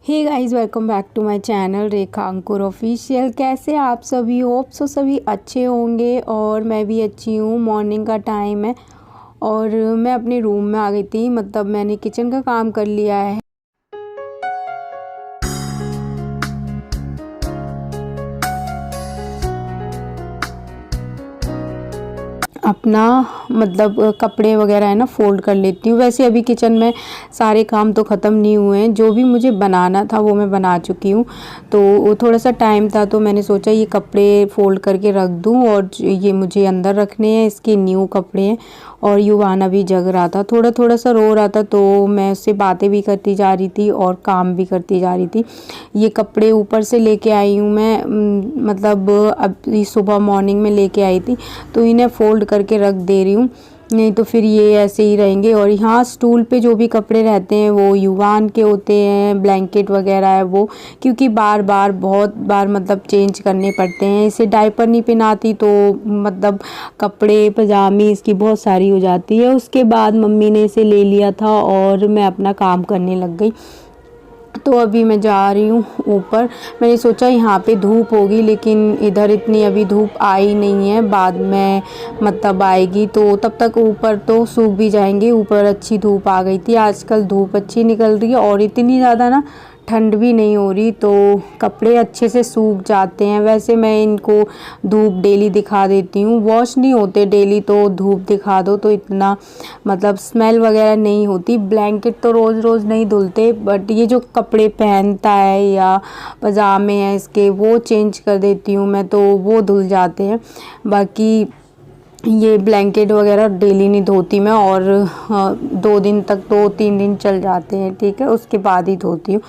Hey guys, welcome back to my channel Rekha Ankur official. कैसे आप सभी? होप सो सभी अच्छे होंगे और मैं भी अच्छी हूँ। मॉर्निंग का टाइम है और मैं अपने रूम में आ गई थी। मतलब मैंने किचन का काम कर लिया है। अपना मतलब कपड़े वगैरह है ना फोल्ड कर लेती हूँ। वैसे अभी किचन में सारे काम तो ख़त्म नहीं हुए हैं। जो भी मुझे बनाना था वो मैं बना चुकी हूँ। तो थोड़ा सा टाइम था तो मैंने सोचा ये कपड़े फोल्ड करके रख दूँ और ये मुझे अंदर रखने हैं। इसके न्यू कपड़े हैं। और युवाना भी जग रहा था, थोड़ा थोड़ा सा रो रहा था, तो मैं उससे बातें भी करती जा रही थी और काम भी करती जा रही थी। ये कपड़े ऊपर से लेके आई हूँ मैं, मतलब अब सुबह मॉर्निंग में लेके आई थी, तो इन्हें फ़ोल्ड करके रख दे रही हूँ, नहीं तो फिर ये ऐसे ही रहेंगे। और यहाँ स्टूल पे जो भी कपड़े रहते हैं वो युवान के होते हैं, ब्लैंकेट वगैरह है वो, क्योंकि बार बार बहुत बार मतलब चेंज करने पड़ते हैं। इसे डायपर नहीं पहनाती तो मतलब कपड़े पजामी इसकी बहुत सारी हो जाती है। उसके बाद मम्मी ने इसे ले लिया था और मैं अपना काम करने लग गई। तो अभी मैं जा रही हूँ ऊपर। मैंने सोचा यहाँ पे धूप होगी, लेकिन इधर इतनी अभी धूप आई नहीं है, बाद में मतलब आएगी, तो तब तक ऊपर तो सूख भी जाएंगे। ऊपर अच्छी धूप आ गई थी, आजकल धूप अच्छी निकल रही है और इतनी ज़्यादा ना ठंड भी नहीं हो रही, तो कपड़े अच्छे से सूख जाते हैं। वैसे मैं इनको धूप डेली दिखा देती हूँ, वॉश नहीं होते डेली, तो धूप दिखा दो तो इतना मतलब स्मेल वगैरह नहीं होती। ब्लैंकेट तो रोज़ रोज़ नहीं धुलते, बट ये जो कपड़े पहनता है या पजामे हैं इसके, वो चेंज कर देती हूँ मैं, तो वो धुल जाते हैं। बाकी ये ब्लैंकेट वगैरह डेली नहीं धोती मैं, और 2 दिन तक, 2-3 दिन चल जाते हैं, ठीक है, उसके बाद ही धोती हूँ।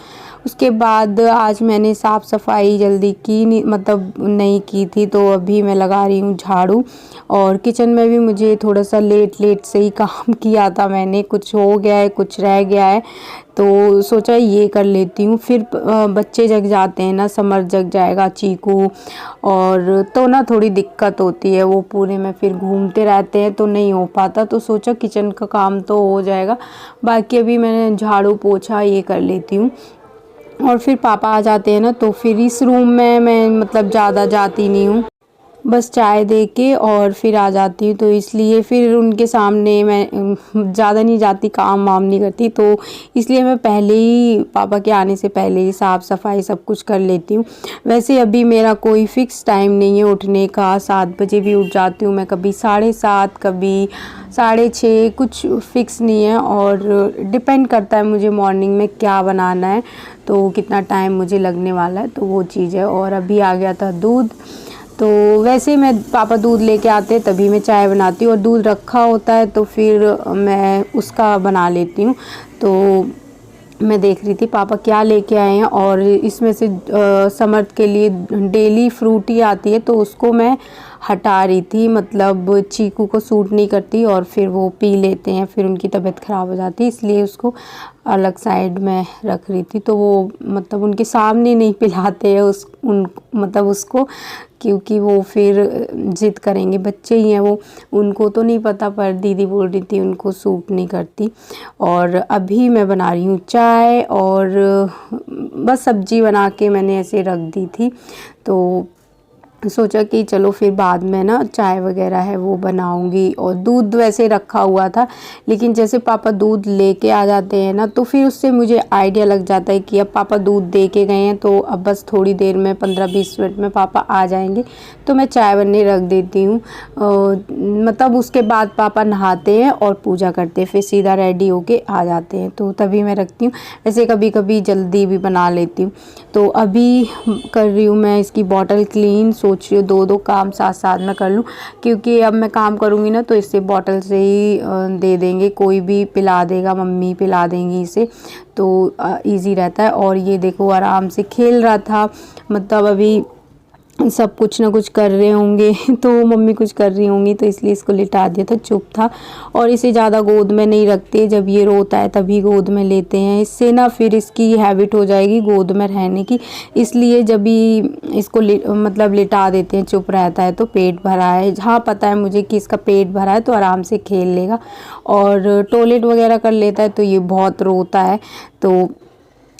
उसके बाद आज मैंने साफ़ सफाई जल्दी की नहीं, मतलब नहीं की थी, तो अभी मैं लगा रही हूँ झाड़ू। और किचन में भी मुझे थोड़ा सा लेट से ही काम किया था मैंने, कुछ हो गया है कुछ रह गया है, तो सोचा ये कर लेती हूँ। फिर बच्चे जग जाते हैं ना, समर जग जाएगा, चीकू, और तो ना थोड़ी दिक्कत होती है, वो पूरे में फिर घूमते रहते हैं तो नहीं हो पाता। तो सोचा किचन का काम तो हो जाएगा, बाकी अभी मैंने झाड़ू पोछा ये कर लेती हूँ। और फिर पापा आ जाते हैं ना, तो फिर इस रूम में मैं मतलब ज़्यादा जाती नहीं हूँ, बस चाय दे के और फिर आ जाती हूँ। तो इसलिए फिर उनके सामने मैं ज़्यादा नहीं जाती, काम वाम नहीं करती, तो इसलिए मैं पहले ही पापा के आने से पहले ही साफ़ सफाई सब कुछ कर लेती हूँ। वैसे अभी मेरा कोई फ़िक्स टाइम नहीं है उठने का, 7 बजे भी उठ जाती हूँ मैं, कभी 7:30, कभी 6:30, कुछ फ़िक्स नहीं है। और डिपेंड करता है मुझे मॉर्निंग में क्या बनाना है, तो कितना टाइम मुझे लगने वाला है, तो वो चीज़ है। और अभी आ गया था दूध, तो वैसे मैं पापा दूध लेके आते तभी मैं चाय बनाती हूँ, और दूध रखा होता है तो फिर मैं उसका बना लेती हूँ। तो मैं देख रही थी पापा क्या लेके आए हैं, और इसमें से समर्थ के लिए डेली फ्रूटी आती है, तो उसको मैं हटा रही थी। मतलब चीकू को सूट नहीं करती और फिर वो पी लेते हैं, फिर उनकी तबीयत ख़राब हो जाती है, इसलिए उसको अलग साइड में रख रही थी। तो वो मतलब उनके सामने नहीं पिलाते हैं मतलब उसको, क्योंकि वो फिर ज़िद करेंगे, बच्चे ही हैं वो, उनको तो नहीं पता, पर दीदी बोल रही थी उनको सूट नहीं करती। और अभी मैं बना रही हूँ चाय, और बस सब्जी बना के मैंने ऐसे रख दी थी, तो सोचा कि चलो फिर बाद में ना चाय वगैरह है वो बनाऊंगी। और दूध वैसे रखा हुआ था, लेकिन जैसे पापा दूध लेके आ जाते हैं ना, तो फिर उससे मुझे आइडिया लग जाता है कि अब पापा दूध दे के गए हैं, तो अब बस थोड़ी देर में 15-20 मिनट में पापा आ जाएंगे, तो मैं चाय बनने रख देती हूँ। मतलब उसके बाद पापा नहाते हैं और पूजा करते हैं, फिर सीधा रेडी होके आ जाते हैं, तो तभी मैं रखती हूँ। वैसे कभी कभी जल्दी भी बना लेती हूँ। तो अभी कर रही हूँ मैं इसकी बॉटल क्लीन, सोच रही हूँ 2-2 काम साथ साथ में कर लूँ, क्योंकि अब मैं काम करूँगी ना तो इससे बॉटल से ही दे देंगे, कोई भी पिला देगा, मम्मी पिला देंगी इसे, तो इजी रहता है। और ये देखो आराम से खेल रहा था, मतलब अभी सब कुछ ना कुछ कर रहे होंगे तो मम्मी कुछ कर रही होंगी, तो इसलिए इसको लिटा दिया था, चुप था। और इसे ज़्यादा गोद में नहीं रखते, जब ये रोता है तभी गोद में लेते हैं, इससे ना फिर इसकी हैबिट हो जाएगी गोद में रहने की, इसलिए जब भी इसको मतलब लिटा देते हैं, चुप रहता है, तो पेट भरा है, जहाँ पता है मुझे कि इसका पेट भरा है तो आराम से खेल लेगा। और टॉयलेट वगैरह कर लेता है तो ये बहुत रोता है, तो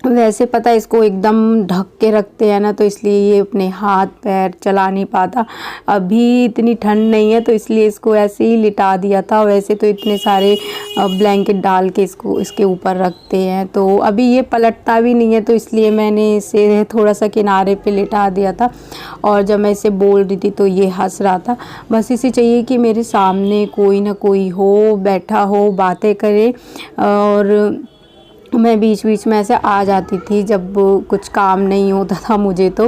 वैसे पता है इसको एकदम ढक के रखते हैं ना, तो इसलिए ये अपने हाथ पैर चला नहीं पाता। अभी इतनी ठंड नहीं है तो इसलिए इसको ऐसे ही लिटा दिया था। वैसे तो इतने सारे ब्लैंकेट डाल के इसको इसके ऊपर रखते हैं, तो अभी ये पलटता भी नहीं है, तो इसलिए मैंने इसे थोड़ा सा किनारे पे लिटा दिया था। और जब मैं इसे बोल रही थी तो ये हंस रहा था। बस इसे चाहिए कि मेरे सामने कोई ना कोई हो, बैठा हो, बातें करे। और मैं बीच बीच में ऐसे आ जाती थी जब कुछ काम नहीं होता था मुझे। तो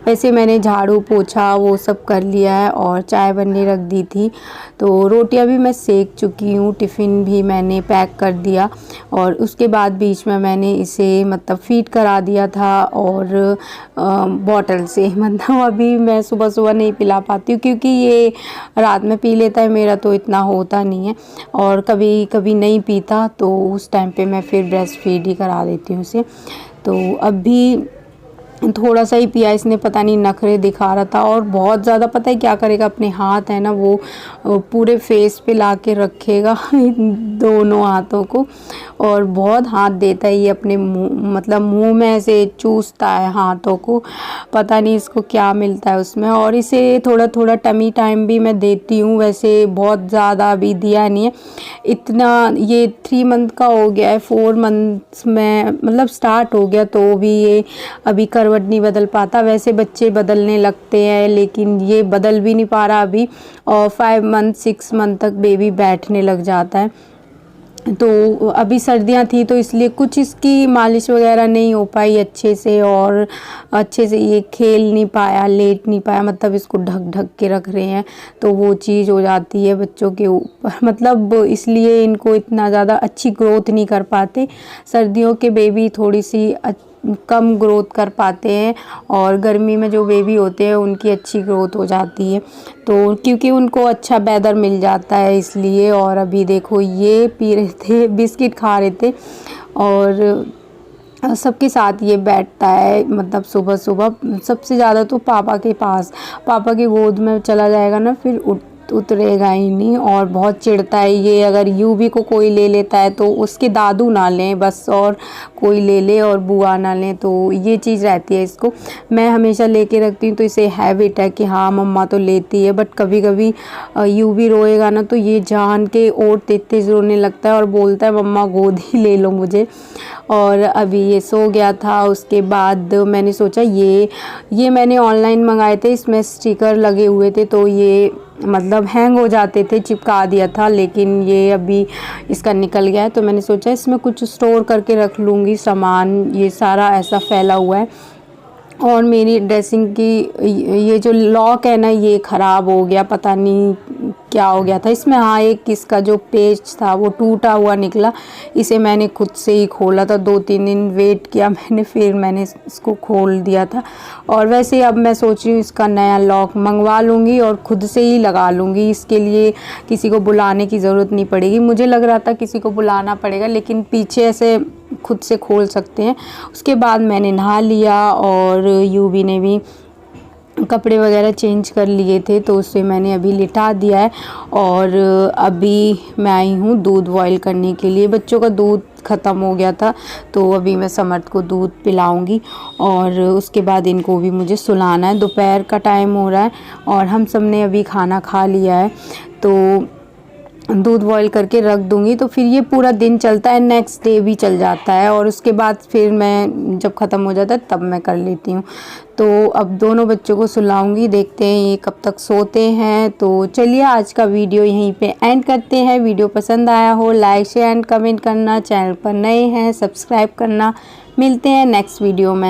वैसे मैंने झाड़ू पोछा वो सब कर लिया है और चाय बनने रख दी थी। तो रोटियां भी मैं सेक चुकी हूँ, टिफ़िन भी मैंने पैक कर दिया। और उसके बाद बीच में मैंने इसे मतलब फ़ीड करा दिया था और बॉटल से मतलब अभी मैं सुबह सुबह नहीं पिला पाती हूँ क्योंकि ये रात में पी लेता है, मेरा तो इतना होता नहीं है। और कभी कभी नहीं पीता तो उस टाइम पे मैं फिर ब्रेस्ट फीड ही करा देती हूँ उसे। तो अभी थोड़ा सा ही पिया इसने, पता नहीं नखरे दिखा रहा था। और बहुत ज़्यादा पता है क्या करेगा, अपने हाथ है ना वो पूरे फेस पे ला के रखेगा दोनों हाथों को, और बहुत हाथ देता है ये अपने मुंह मतलब मुंह में ऐसे चूसता है हाथों को, पता नहीं इसको क्या मिलता है उसमें। और इसे थोड़ा थोड़ा टमी टाइम भी मैं देती हूँ, वैसे बहुत ज़्यादा अभी दिया नहीं है इतना। ये 3 मंथ का हो गया है, 4 मंथ्स में मतलब स्टार्ट हो गया, तो भी ये अभी करवट नहीं बदल पाता। वैसे बच्चे बदलने लगते हैं लेकिन ये बदल भी नहीं पा रहा अभी। और 5 मंथ 6 मंथ तक बेबी बैठने लग जाता है। तो अभी सर्दियां थी तो इसलिए कुछ इसकी मालिश वगैरह नहीं हो पाई अच्छे से, और अच्छे से ये खेल नहीं पाया, लेट नहीं पाया, मतलब इसको ढक ढक के रख रहे हैं तो वो चीज़ हो जाती है बच्चों के ऊपर मतलब इसलिए इनको इतना ज़्यादा अच्छी ग्रोथ नहीं कर पाते। सर्दियों के बेबी थोड़ी सी कम ग्रोथ कर पाते हैं, और गर्मी में जो बेबी होते हैं उनकी अच्छी ग्रोथ हो जाती है, तो क्योंकि उनको अच्छा वेदर मिल जाता है इसलिए। और अभी देखो ये पी रहे थे, बिस्किट खा रहे थे, और सबके साथ ये बैठता है मतलब सुबह सुबह सबसे ज़्यादा तो पापा के पास, पापा की गोद में चला जाएगा ना फिर उतरेगा ही नहीं, और बहुत चिढ़ता है ये। अगर यूवी को कोई ले लेता है तो उसके दादू ना लें बस, और कोई ले ले और बुआ ना लें, तो ये चीज़ रहती है इसको। मैं हमेशा लेके रखती हूँ तो इसे हैबिट है कि हाँ मम्मा तो लेती है, बट कभी कभी यूवी रोएगा ना तो ये जान के और तेज रोने लगता है और बोलता है मम्मा गोद ही ले लो मुझे। और अभी ये सो गया था। उसके बाद मैंने सोचा ये मैंने ऑनलाइन मंगाए थे, इसमें स्टिकर लगे हुए थे तो ये मतलब हैंग हो जाते थे, चिपका दिया था, लेकिन ये अभी इसका निकल गया है। तो मैंने सोचा इसमें कुछ स्टोर करके रख लूँगी सामान, ये सारा ऐसा फैला हुआ है। और मेरी ड्रेसिंग की ये जो लॉक है ना ये ख़राब हो गया, पता नहीं क्या हो गया था इसमें। हाँ एक इसका जो पेच था वो टूटा हुआ निकला, इसे मैंने खुद से ही खोला था, 2-3 दिन वेट किया मैंने, फिर मैंने इसको खोल दिया था। और वैसे अब मैं सोच रही हूँ इसका नया लॉक मंगवा लूँगी और ख़ुद से ही लगा लूँगी, इसके लिए किसी को बुलाने की ज़रूरत नहीं पड़ेगी। मुझे लग रहा था किसी को बुलाना पड़ेगा, लेकिन पीछे ऐसे खुद से खोल सकते हैं। उसके बाद मैंने नहा लिया और यूवी ने भी कपड़े वगैरह चेंज कर लिए थे तो उसे मैंने अभी लिटा दिया है। और अभी मैं आई हूँ दूध बॉईल करने के लिए, बच्चों का दूध ख़त्म हो गया था तो अभी मैं समर्थ को दूध पिलाऊंगी, और उसके बाद इनको भी मुझे सुलाना है। दोपहर का टाइम हो रहा है और हम सब ने अभी खाना खा लिया है, तो दूध बॉईल करके रख दूँगी तो फिर ये पूरा दिन चलता है, नेक्स्ट डे भी चल जाता है, और उसके बाद फिर मैं जब ख़त्म हो जाता है तब मैं कर लेती हूँ। तो अब दोनों बच्चों को सुलाऊंगी, देखते हैं ये कब तक सोते हैं। तो चलिए आज का वीडियो यहीं पे एंड करते हैं। वीडियो पसंद आया हो लाइक शेयर एंड कमेंट करना, चैनल पर नए हैं सब्सक्राइब करना। मिलते हैं नेक्स्ट वीडियो में।